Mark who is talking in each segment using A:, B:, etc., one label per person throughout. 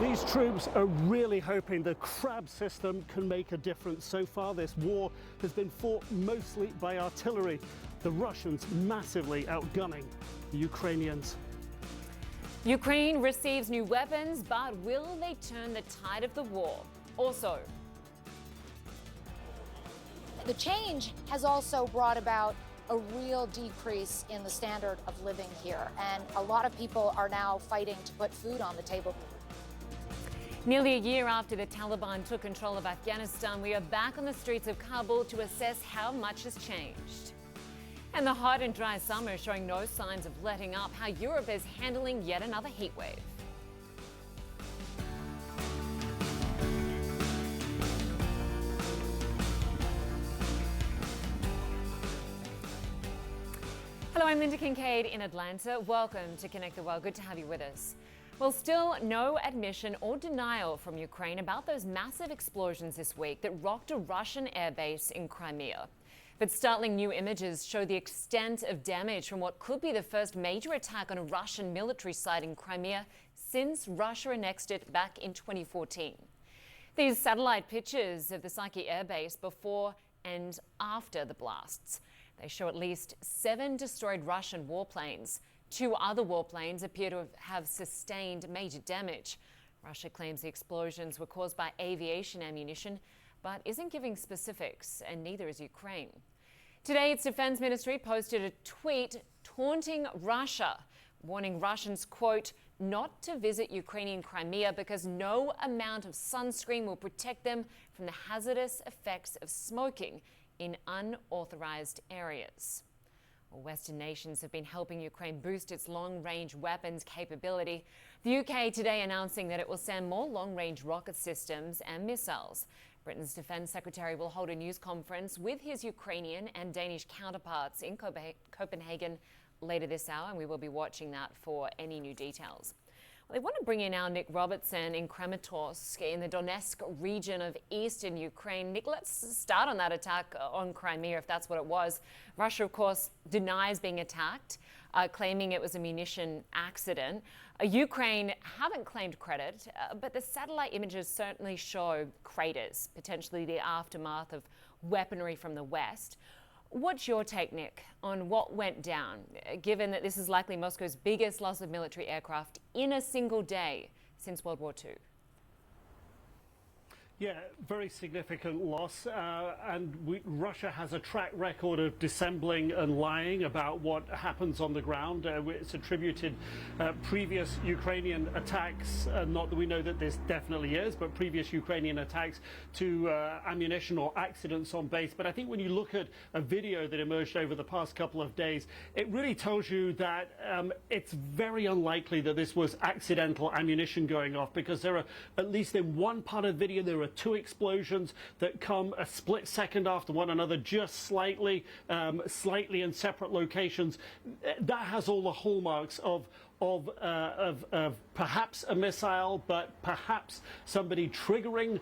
A: These troops are really hoping the crab system can make a difference. So far, this war has been fought mostly by artillery, the Russians massively outgunning the Ukrainians.
B: Ukraine receives new weapons, but will they turn the tide of the war? Also,
C: the change has also brought about a real decrease in the standard of living here, and a lot of people are now fighting to put food on the table.
B: nearly a year after the Taliban took control of Afghanistan, we are back on the streets of Kabul to assess how much has changed. And the hot and dry summer is showing no signs of letting up, how Europe is handling yet another heat wave. Hello, I'm Lynda Kinkade in Atlanta. Welcome to Connect the World. Good to have you with us. Well, still no admission or denial from Ukraine about those massive explosions this week that rocked a Russian airbase in Crimea. But startling new images show the extent of damage from what could be the first major attack on a Russian military site in Crimea since Russia annexed it back in 2014. These satellite pictures of the Psyche airbase before and after the blasts. They show at least 7 destroyed Russian warplanes. 2 other warplanes appear to have sustained major damage. Russia claims the explosions were caused by aviation ammunition, but isn't giving specifics, and neither is Ukraine. Today, its defense ministry posted a tweet taunting Russia, warning Russians, quote, not to visit Ukrainian Crimea because no amount of sunscreen will protect them from the hazardous effects of smoking in unauthorized areas. Well, Western nations have been helping Ukraine boost its long-range weapons capability. The UK today announcing that it will send more long-range rocket systems and missiles. Britain's Defence Secretary will hold a news conference with his Ukrainian and Danish counterparts in Copenhagen later this hour, and we will be watching that for any new details. Well, they want to bring in now Nic Robertson in Kramatorsk in the Donetsk region of eastern Ukraine. Nic, let's start on that attack on Crimea, if that's what it was. Russia, of course, denies being attacked, claiming it was a munition accident. Ukraine haven't claimed credit, but the satellite images certainly show craters, potentially the aftermath of weaponry from the West. What's your take, Nic, on what went down, given that this is likely Moscow's biggest loss of military aircraft in a single day since World War II?
A: Yeah, very significant loss, and Russia has a track record of dissembling and lying about what happens on the ground. It's attributed previous Ukrainian attacks, not that we know that this definitely is, but previous Ukrainian attacks to ammunition or accidents on base. But I think when you look at a video that emerged over the past couple of days, it really tells you that it's very unlikely that this was accidental ammunition going off, because there are, at least in one part of the video, there are 2 explosions that come a split second after one another, just slightly in separate locations. That has all the hallmarks of perhaps a missile, but perhaps somebody triggering,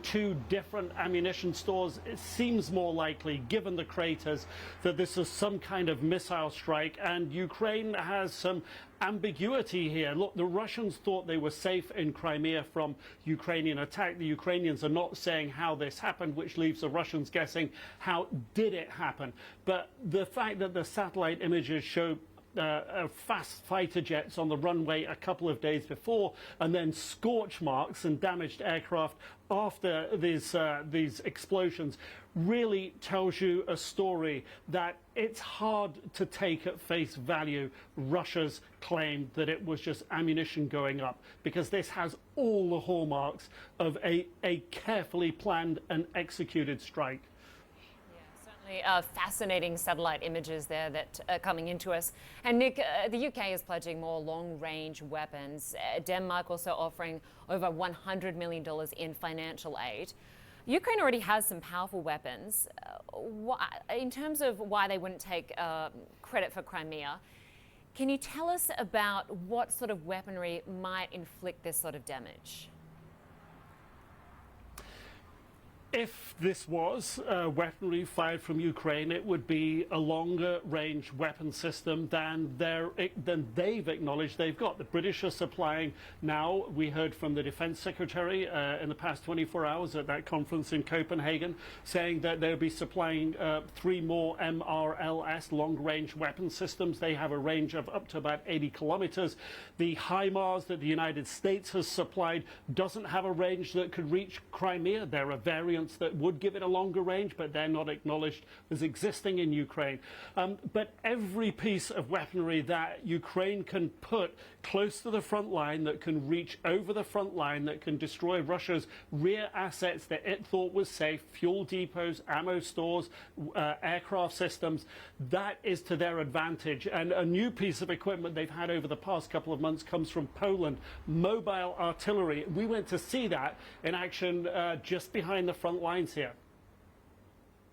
A: 2 different ammunition stores. It seems more likely, given the craters, that this is some kind of missile strike, and Ukraine has some ambiguity here. Look, the Russians thought they were safe in Crimea from Ukrainian attack. The Ukrainians are not saying how this happened, which leaves the Russians guessing how did it happen. But the fact that the satellite images show fast fighter jets on the runway a couple of days before, and then scorch marks and damaged aircraft after these explosions, really tells you a story that it's hard to take at face value Russia's claim that it was just ammunition going up, because this has all the hallmarks of a carefully planned and executed strike.
B: Fascinating satellite images there that are coming into us. And Nic, the UK is pledging more long-range weapons. Denmark also offering over $100 million in financial aid. Ukraine already has some powerful weapons. In terms of why they wouldn't take credit for Crimea, can you tell us about what sort of weaponry might inflict this sort of damage?
A: If this was weaponry fired from Ukraine, it would be a longer range weapon system than they've acknowledged they've got. The British are supplying now, we heard from the Defence Secretary in the past 24 hours at that conference in Copenhagen, saying that they'll be supplying 3 more MRLS long range weapon systems. They have a range of up to about 80 kilometers. The HIMARS that the United States has supplied doesn't have a range that could reach Crimea. There are variants that would give it a longer range, but they're not acknowledged as existing in Ukraine. But every piece of weaponry that Ukraine can put close to the front line, that can reach over the front line, that can destroy Russia's rear assets that it thought was safe, fuel depots, ammo stores, aircraft systems, that is to their advantage. And a new piece of equipment they've had over the past couple of months comes from Poland, mobile artillery. We went to see that in action just behind the front lines here.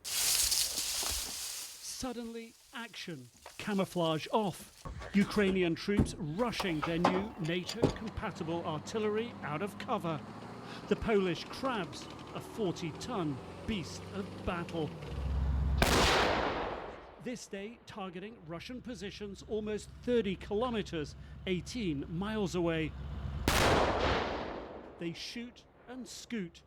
A: Suddenly, action. Camouflage off. Ukrainian troops rushing their new NATO-compatible artillery out of cover. The Polish Krabs, a 40-ton beast of battle. This day targeting Russian positions almost 30 kilometers, 18 miles away. They shoot and scoot.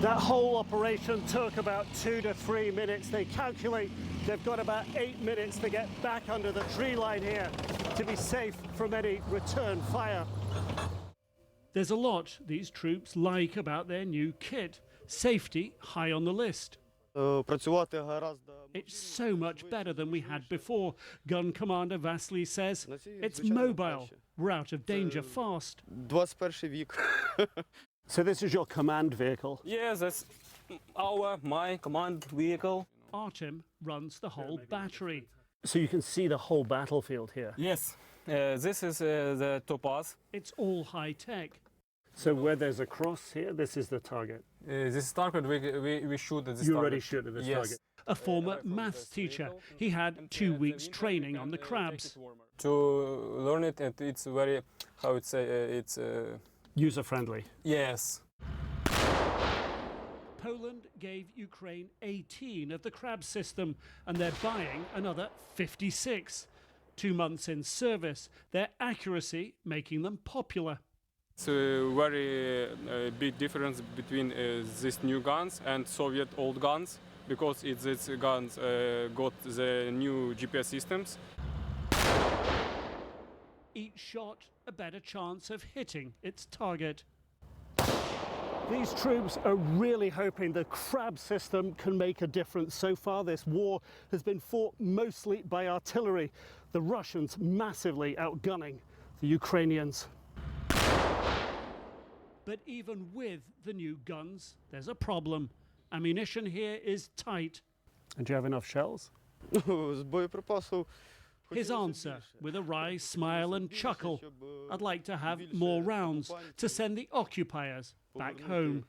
A: That whole operation took about 2 to 3 minutes. They calculate they've got about 8 minutes to get back under the tree line here to be safe from any return fire. There's a lot these troops like about their new kit. Safety high on the list. It's so much better than we had before. Gun Commander Vasily says it's mobile. We're out of danger fast. So this is your command vehicle?
D: Yes, that's my command vehicle.
A: Artem runs the whole battery. So you can see the whole battlefield here?
D: Yes, this is the topaz.
A: It's all high tech. So where there's a cross here, this is the target?
D: This target, we shoot at this target.
A: You already shoot at this
D: yes.
A: target? A former maths teacher. He had 2 weeks training on the Krabs.
D: To learn it, and it's very, how it's it's...
A: user-friendly?
D: Yes.
A: Poland gave Ukraine 18 of the Krab system, and they're buying another 56. 2 months in service, their accuracy making them popular.
D: It's a very big difference between these new guns and Soviet old guns, because these guns got the new GPS systems.
A: Each shot a better chance of hitting its target. These troops are really hoping the Krab system can make a difference. So far, this war has been fought mostly by artillery, the Russians massively outgunning the Ukrainians. But even with the new guns, there's a problem. Ammunition here is tight. And do you have enough shells? His answer, with a wry smile and chuckle, I'd like to have more rounds to send the occupiers back home.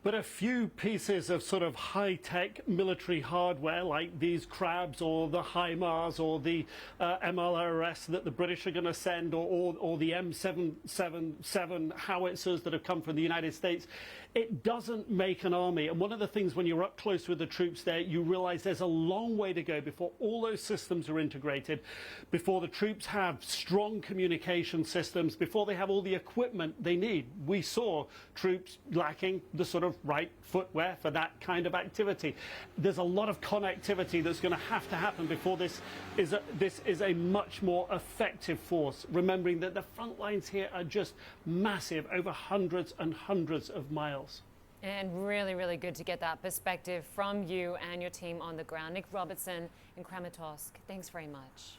A: But a few pieces of sort of high-tech military hardware like these Krabs or the HIMARS or the MLRS that the British are going to send, or the M777 howitzers that have come from the United States, it doesn't make an army. And one of the things when you're up close with the troops there, you realize there's a long way to go before all those systems are integrated, before the troops have strong communication systems, before they have all the equipment they need. We saw troops lacking the sort of right footwear for that kind of activity. There's a lot of connectivity that's going to happen before this is a much more effective force, remembering that the front lines here are just massive, over hundreds and hundreds of miles.
B: And really, really good to get that perspective from you and your team on the ground. Nic Robertson in Kramatorsk, thanks very much.